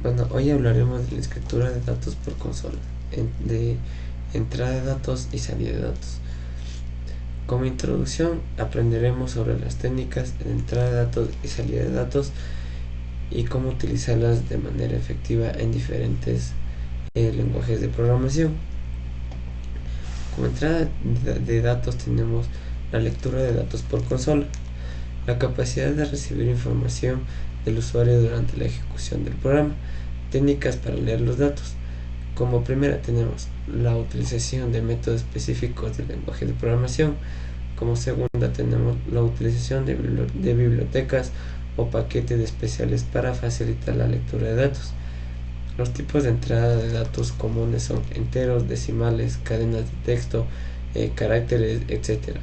Bueno, hoy hablaremos de la escritura de datos por consola, de entrada de datos y salida de datos. Como introducción, aprenderemos sobre las técnicas de entrada de datos y salida de datos y cómo utilizarlas de manera efectiva en diferentes lenguajes de programación. Como entrada de datos tenemos la lectura de datos por consola, la capacidad de recibir información del usuario durante la ejecución del programa, técnicas para leer los datos. Como primera tenemos la utilización de métodos específicos del lenguaje de programación. Como segunda tenemos la utilización de bibliotecas o paquetes especiales para facilitar la lectura de datos. Los tipos de entrada de datos comunes son enteros, decimales, cadenas de texto, caracteres, etc.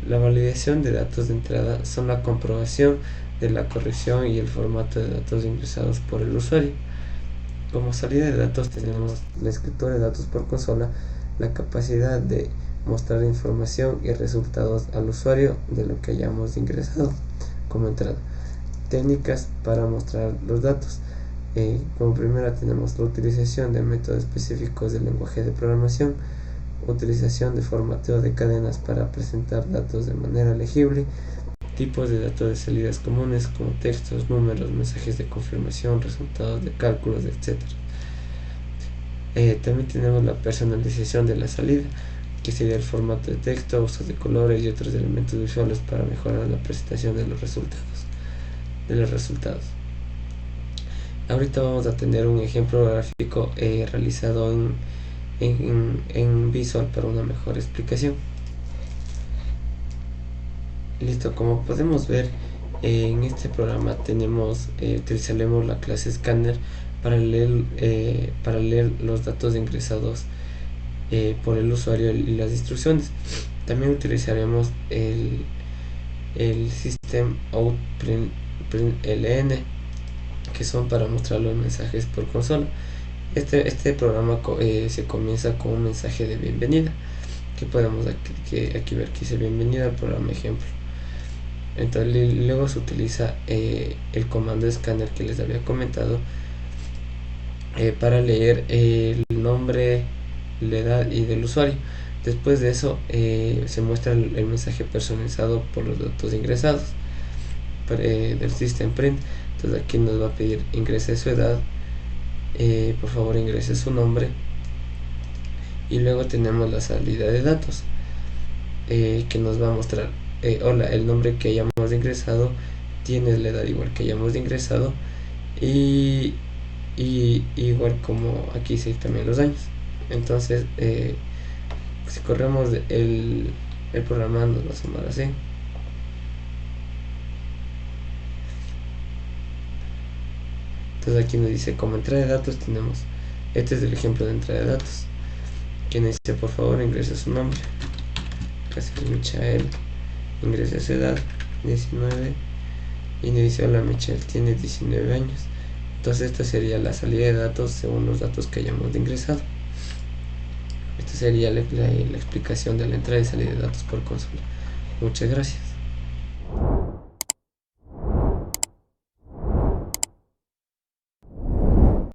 La validación de datos de entrada son la comprobación de la corrección y el formato de datos ingresados por el usuario. Como salida de datos tenemos la escritura de datos por consola, la capacidad de mostrar información y resultados al usuario de lo que hayamos ingresado. Como entrada, técnicas para mostrar los datos. Como primera tenemos la utilización de métodos específicos del lenguaje de programación, utilización de formateo de cadenas para presentar datos de manera legible, tipos de datos de salidas comunes como textos, números, mensajes de confirmación, resultados de cálculos, etc. También tenemos la personalización de la salida, que sería el formato de texto, uso de colores y otros elementos visuales para mejorar la presentación de los resultados. Ahorita vamos a tener un ejemplo gráfico realizado en Visual para una mejor explicación. Listo, como podemos ver, en este programa utilizaremos la clase Scanner para leer los datos ingresados por el usuario y las instrucciones. También utilizaremos el System Out Print LN, que son para mostrar los mensajes por consola. Este programa se comienza con un mensaje de bienvenida, que podemos aquí ver que dice bienvenida al programa ejemplo. Entonces luego se utiliza el comando escáner que les había comentado para leer el nombre, la edad y del usuario. Después de eso se muestra el mensaje personalizado por los datos ingresados del System Print. Entonces aquí nos va a pedir ingrese su edad, por favor ingrese su nombre, y luego tenemos la salida de datos que nos va a mostrar hola, el nombre que hayamos ingresado, tienes la edad igual que hayamos ingresado, y igual como aquí sí también los años. Entonces si corremos el programa nos va a sumar así. Entonces aquí nos dice como entrada de datos tenemos, este es el ejemplo de entrada de datos, que nos dice por favor ingrese su nombre, casi Michael, ingrese su edad 19, y nos dice hola Michael, tiene 19 años. Entonces esta sería la salida de datos según los datos que hayamos ingresado. Esta sería la explicación de la entrada y salida de datos por consola. Muchas gracias.